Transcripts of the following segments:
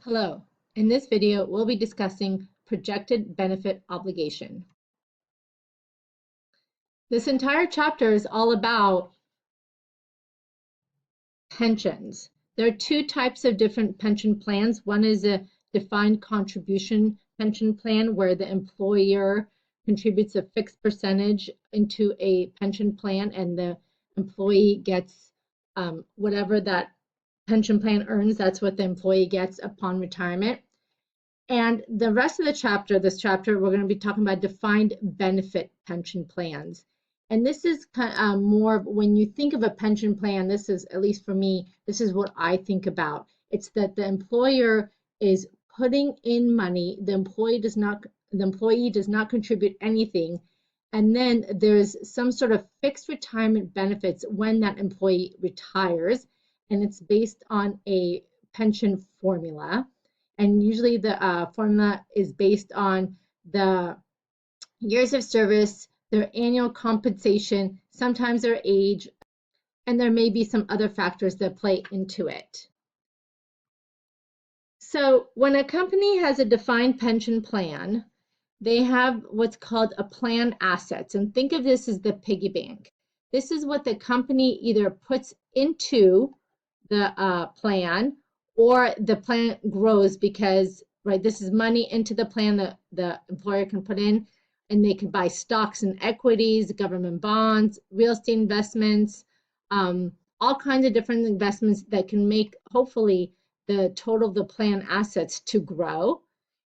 Hello. In this video, we'll be discussing projected benefit obligation. This entire chapter is all about pensions. There are two types of different pension plans. One is a defined contribution pension plan where the employer contributes a fixed percentage into a pension plan and the employee gets whatever that pension plan earns, that's what the employee gets upon retirement. And the rest of this chapter, we're going to be talking about defined benefit pension plans. And this is more when you think of a pension plan, this is, at least for me, this is what I think about. It's that the employer is putting in money, the employee does not contribute anything, and then there's some sort of fixed retirement benefits when that employee retires, and it's based on a pension formula. And usually the formula is based on the years of service, their annual compensation, sometimes their age, and there may be some other factors that play into it. So when a company has a defined pension plan, they have what's called a plan assets. And think of this as the piggy bank. This is what the company either puts into the plan, or the plan grows because, right, this is money into the plan that the employer can put in, and they can buy stocks and equities, government bonds, real estate investments, all kinds of different investments that can make, hopefully, the total of the plan assets to grow.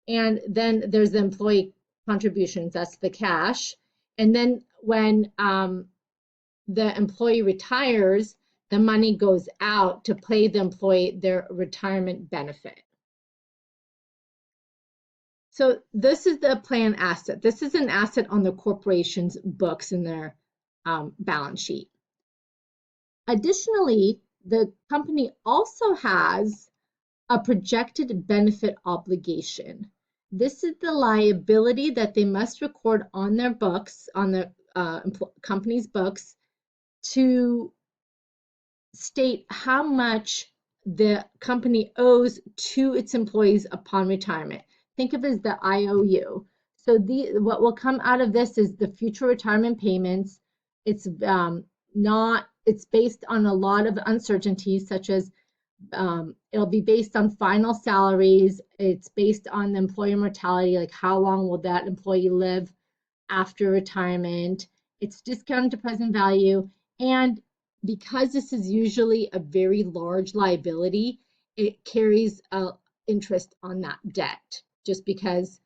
And then there's the employee contributions, that's the cash. And then when the employee retires, the money goes out to pay the employee their retirement benefit. So this is the plan asset. This is an asset on the corporation's books in their balance sheet. Additionally, the company also has a projected benefit obligation. This is the liability that they must record on their books, on the company's books, to state how much the company owes to its employees upon retirement. Think of it as the IOU. So what will come out of this is the future retirement payments. It's based on a lot of uncertainties, such as it'll be based on final salaries. It's based on the employer mortality, like how long will that employee live after retirement. It's discounted to present value, and because this is usually a very large liability, it carries interest on that debt, just because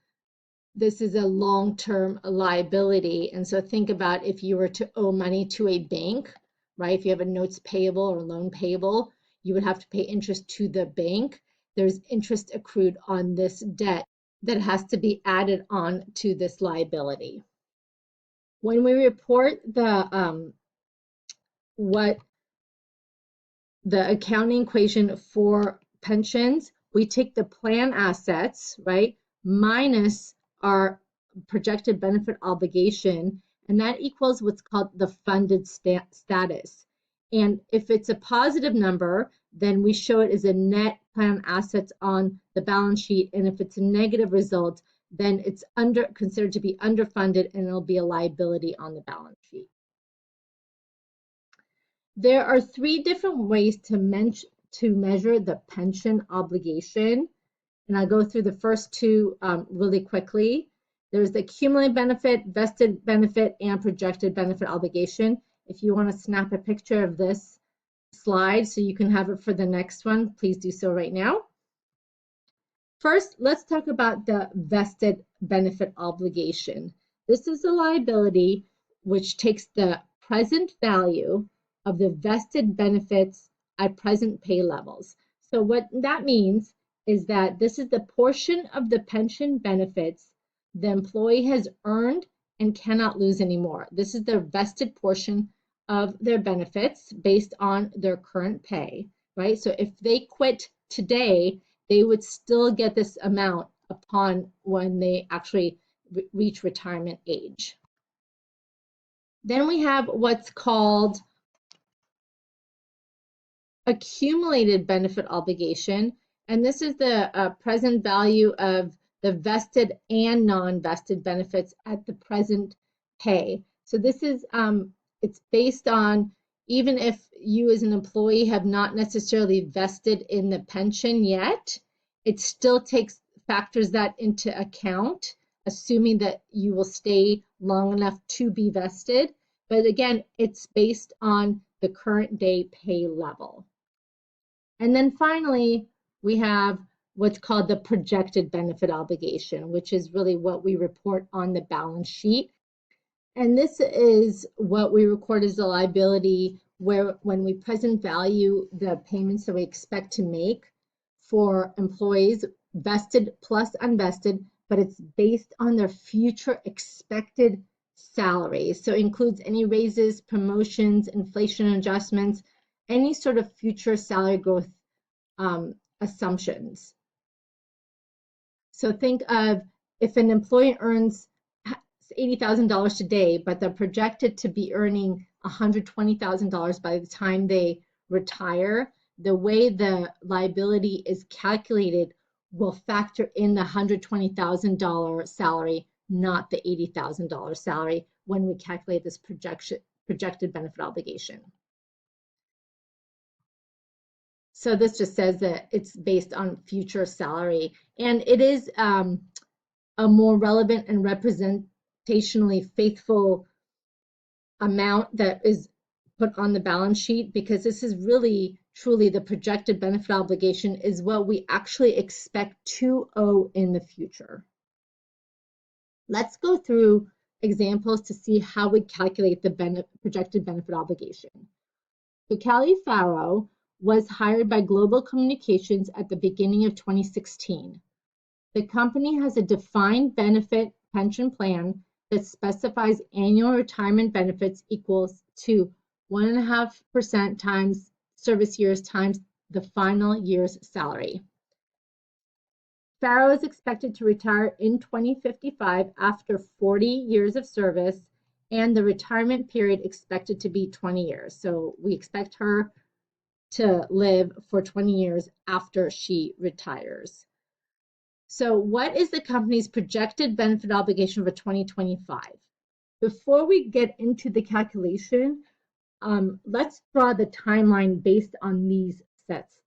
this is a long-term liability. And so think about if you were to owe money to a bank, right? If you have a notes payable or loan payable, you would have to pay interest to the bank. There's interest accrued on this debt that has to be added on to this liability. When we report the accounting equation for pensions, we take the plan assets, right, minus our projected benefit obligation, and that equals what's called the funded status. And if it's a positive number, then we show it as a net plan assets on the balance sheet, and if it's a negative result, then it's considered to be underfunded, and it'll be a liability on the balance sheet. There are three different ways to measure the pension obligation, and I'll go through the first two really quickly. There's the cumulative benefit, vested benefit, and projected benefit obligation. If you want to snap a picture of this slide so you can have it for the next one, please do so right now. First, let's talk about the vested benefit obligation. This is a liability which takes the present value of the vested benefits at present pay levels. So what that means is that this is the portion of the pension benefits the employee has earned and cannot lose anymore. This is the vested portion of their benefits based on their current pay, right? So if they quit today, they would still get this amount upon when they actually reach retirement age. Then we have what's called accumulated benefit obligation, And this is the present value of the vested and non-vested benefits at the present pay. So this is, it's based on, even if you as an employee have not necessarily vested in the pension yet, it still factors that into account, assuming that you will stay long enough to be vested. But again, it's based on the current day pay level. And then finally, we have what's called the projected benefit obligation, which is really what we report on the balance sheet. And this is what we record as a liability where when we present value the payments that we expect to make for employees, vested plus unvested, but it's based on their future expected salaries. So it includes any raises, promotions, inflation adjustments, any sort of future salary growth assumptions. So think of if an employee earns $80,000 today, but they're projected to be earning $120,000 by the time they retire, the way the liability is calculated will factor in the $120,000 salary, not the $80,000 salary when we calculate this projected benefit obligation. So this just says that it's based on future salary, and it is a more relevant and representationally faithful amount that is put on the balance sheet, because this is really truly the projected benefit obligation is what we actually expect to owe in the future. Let's go through examples to see how we calculate the projected benefit obligation. So Callie Farrow was hired by Global Communications at the beginning of 2016. The company has a defined benefit pension plan that specifies annual retirement benefits equals to 1.5% times service years times the final year's salary. Farrow is expected to retire in 2055 after 40 years of service, and the retirement period expected to be 20 years. So we expect her to live for 20 years after she retires. So what is the company's projected benefit obligation for 2025? Before we get into the calculation, let's draw the timeline based on these facts.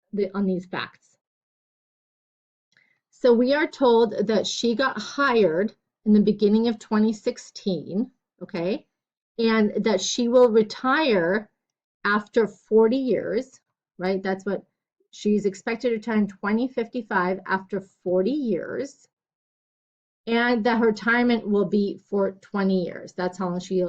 So we are told that she got hired in the beginning of 2016, okay, and that she will retire after 40 years, right? That's what she's expected to retire in 2055 after 40 years, and that her retirement will be for 20 years. That's how long she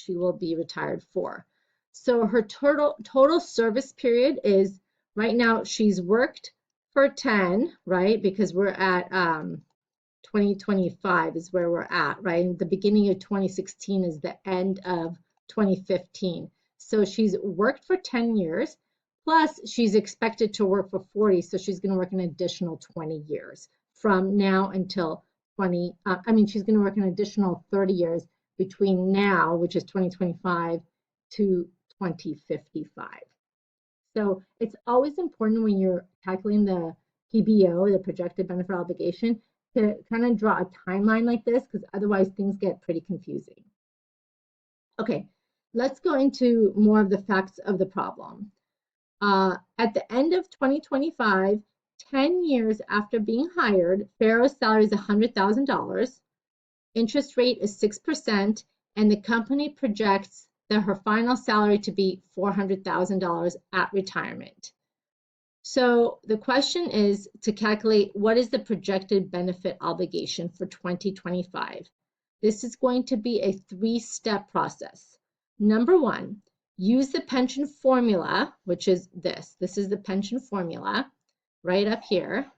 will be retired for. So her total service period is, right now she's worked for 10, right? Because we're at 2025 is where we're at, right? And the beginning of 2016 is the end of 2015. So she's worked for 10 years, plus she's expected to work for 40, so she's going to work an additional 20 years from now until she's going to work an additional 30 years between now, which is 2025, to 2055. So it's always important when you're calculating the PBO, the projected benefit obligation, to kind of draw a timeline like this, because otherwise things get pretty confusing. Okay, let's go into more of the facts of the problem. At the end of 2025, 10 years after being hired, Farrow's salary is $100,000, interest rate is 6%, and the company projects that her final salary to be $400,000 at retirement. So the question is to calculate what is the projected benefit obligation for 2025. This is going to be a 3-step process. Number 1, use the pension formula, which is this. This is the pension formula right up here,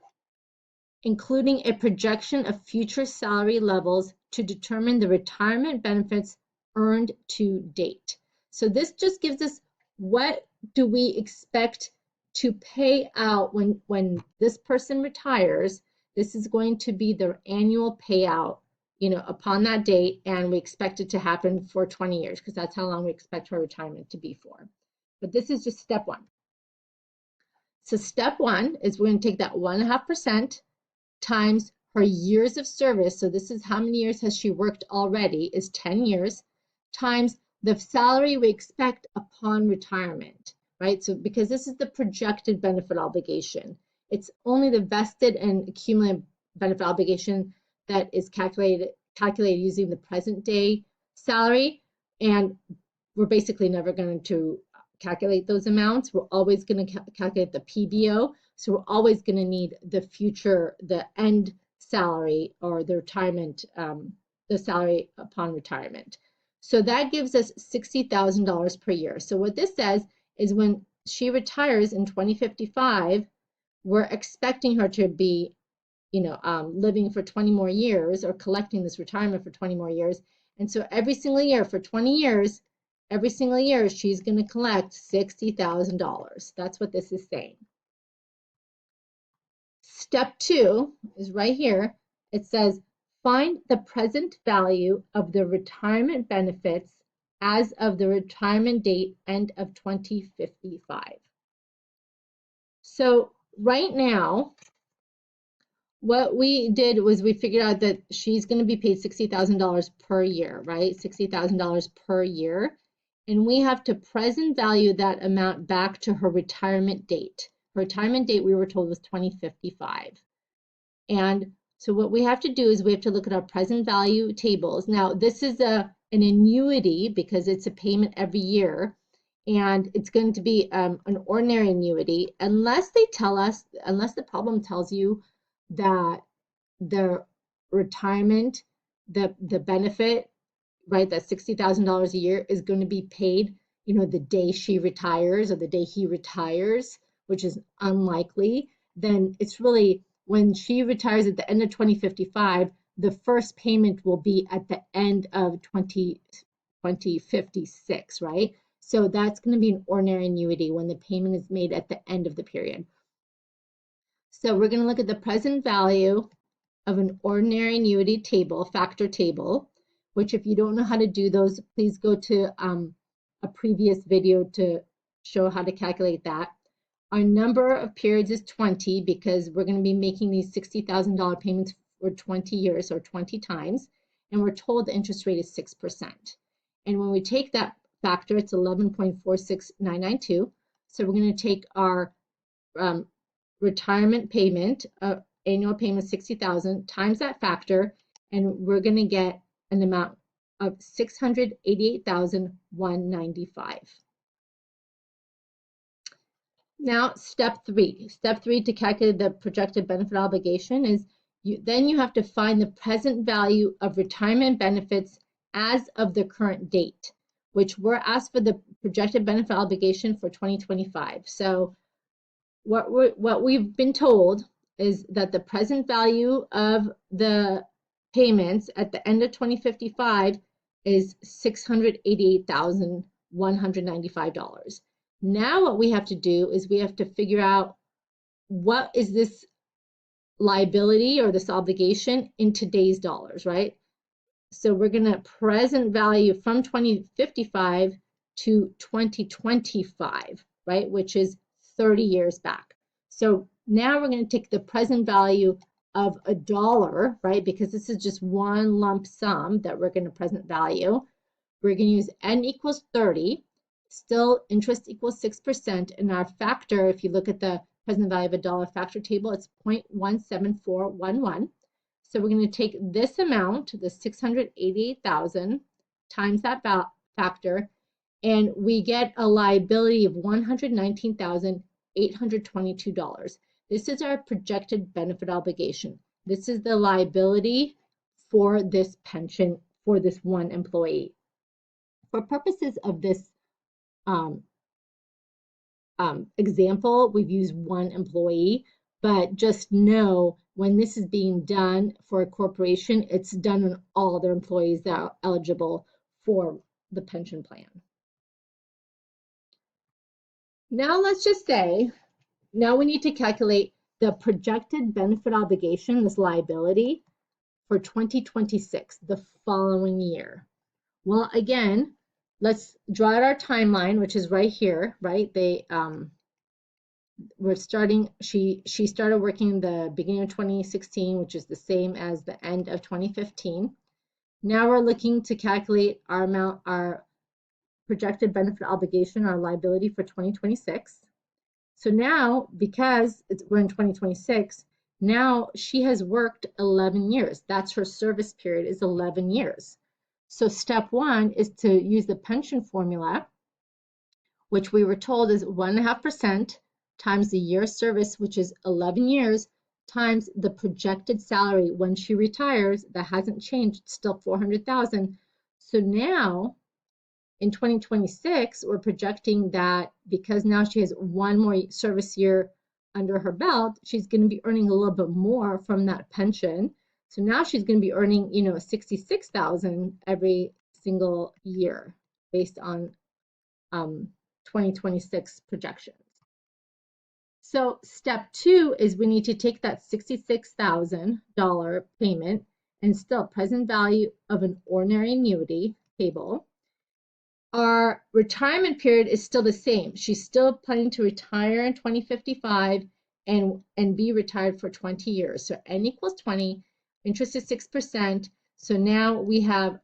including a projection of future salary levels to determine the retirement benefits earned to date. So this just gives us what do we expect to pay out when this person retires. This is going to be their annual payout, upon that date, and we expect it to happen for 20 years because that's how long we expect her retirement to be for. But this is just step 1. So step one is we're going to take that 1.5% times her years of service. So this is how many years has she worked already, is 10 years, times the salary we expect upon retirement, right? So because this is the projected benefit obligation, it's only the vested and accumulated benefit obligation that is calculated using the present day salary. And we're basically never going to calculate those amounts. We're always going to calculate the PBO. So we're always going to need the end salary or the retirement, the salary upon retirement. So that gives us $60,000 per year. So what this says is when she retires in 2055, we're expecting her to be, living for 20 more years or collecting this retirement for 20 more years. And so every single year for 20 years, every single year she's going to collect $60,000. That's what this is saying. Step two is right here. It says, find the present value of the retirement benefits as of the retirement date end of 2055. So right now, what we did was we figured out that she's going to be paid $60,000 per year, right? $60,000 per year. And we have to present value that amount back to her retirement date. Her retirement date, we were told, was 2055. And so what we have to do is we have to look at our present value tables. Now, this is an annuity because it's a payment every year. And it's going to be an ordinary annuity unless they tell us, unless the problem tells you that the retirement, the benefit, right, that $60,000 a year is going to be paid, the day she retires or the day he retires, which is unlikely, then it's really when she retires at the end of 2055, the first payment will be at the end of 2056, right? So that's going to be an ordinary annuity when the payment is made at the end of the period. So we're going to look at the present value of an ordinary annuity table, factor table, which if you don't know how to do those, please go to a previous video to show how to calculate that. Our number of periods is 20 because we're going to be making these $60,000 payments for 20 years or 20 times, and we're told the interest rate is 6%. And when we take that factor, it's 11.46992. So we're going to take our retirement payment, annual payment $60,000 times that factor, and we're going to get an amount of $688,195. Now, step three to calculate the projected benefit obligation is then you have to find the present value of retirement benefits as of the current date, which we're asked for the projected benefit obligation for 2025. So what we've been told is that the present value of the payments at the end of 2055 is $688,195. Now what we have to do is we have to figure out what is this liability or this obligation in today's dollars, right? So we're going to present value from 2055 to 2025, right, which is 30 years back. So now we're going to take the present value of $1, right, because this is just one lump sum that we're going to present value. We're going to use n equals 30. Still, interest equals 6%. And our factor, if you look at the present value of $1 factor table, it's 0.17411. So we're going to take this amount, the 688,000, times that factor, and we get a liability of $119,822. This is our projected benefit obligation. This is the liability for this pension for this one employee. For purposes of this example, we've used one employee, but just know when this is being done for a corporation, it's done on all their employees that are eligible for the pension plan. Now let's just say, now we need to calculate the projected benefit obligation, this liability, for 2026, the following year. Well, again, let's draw out our timeline, which is right here, right? we're starting, she started working in the beginning of 2016, which is the same as the end of 2015. Now we're looking to calculate our amount, our projected benefit obligation, our liability for 2026. So now, because we're in 2026, now she has worked 11 years. That's her service period, is 11 years. So step one is to use the pension formula, which we were told is 1.5% times the year of service, which is 11 years, times the projected salary when she retires. That hasn't changed, still 400,000. So now in 2026, we're projecting that because now she has one more service year under her belt, she's going to be earning a little bit more from that pension. So now she's going to be earning, 66,000 every single year based on 2026 projections. So step two is we need to take that $66,000 payment and still present value of an ordinary annuity table. Our retirement period is still the same. She's still planning to retire in 2055 and be retired for 20 years. So N equals 20, interest is 6%. So now we have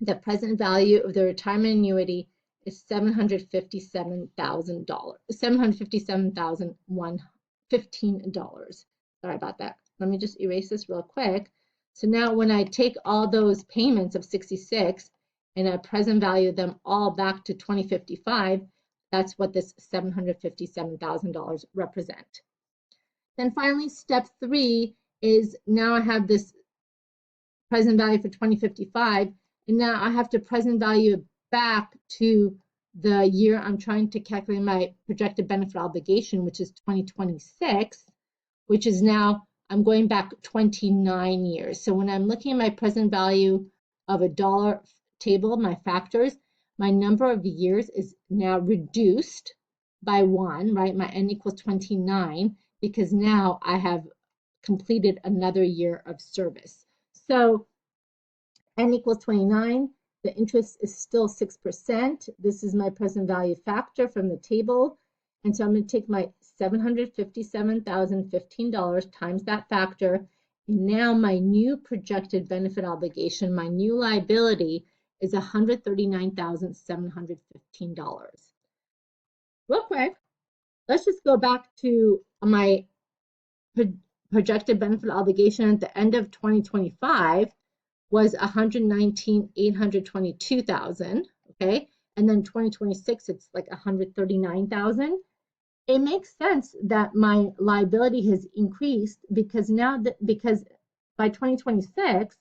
the present value of the retirement annuity is $757,000, $757,115. Sorry about that. Let me just erase this real quick. So now when I take all those payments of 66 and I present value them all back to 2055, that's what this $757,000 represent. Then finally, step three is now I have this present value for 2055, and now I have to present value back to the year I'm trying to calculate my projected benefit obligation, which is 2026, which is now I'm going back 29 years. So when I'm looking at my present value of a dollar table, my factors, my number of years is now reduced by 1, right? My N equals 29 because now I have completed another year of service. So N equals 29. The interest is still 6%. This is my present value factor from the table. And so I'm going to take my $757,015 times that factor. And now my new projected benefit obligation, my new liability, is $139,715. Real quick, let's just go back to my projected benefit obligation at the end of 2025 was $119,822,000, okay? And then 2026, it's like $139,000. It makes sense that my liability has increased because because by 2026,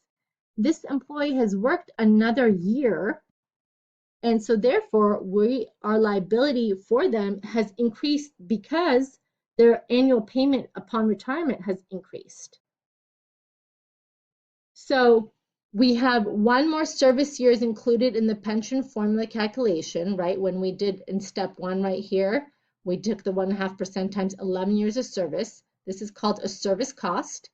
this employee has worked another year, and so therefore our liability for them has increased because their annual payment upon retirement has increased. So we have one more service years included in the pension formula calculation, right? When we did in step one right here, we took the 1.5% times 11 years of service. This is called a service cost.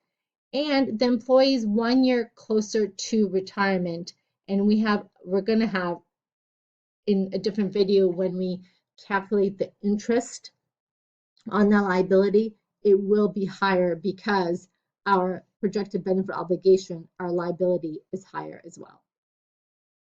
And the employee's 1 year closer to retirement. And we're going to have in a different video when we calculate the interest on the liability, it will be higher because our projected benefit obligation, our liability is higher as well.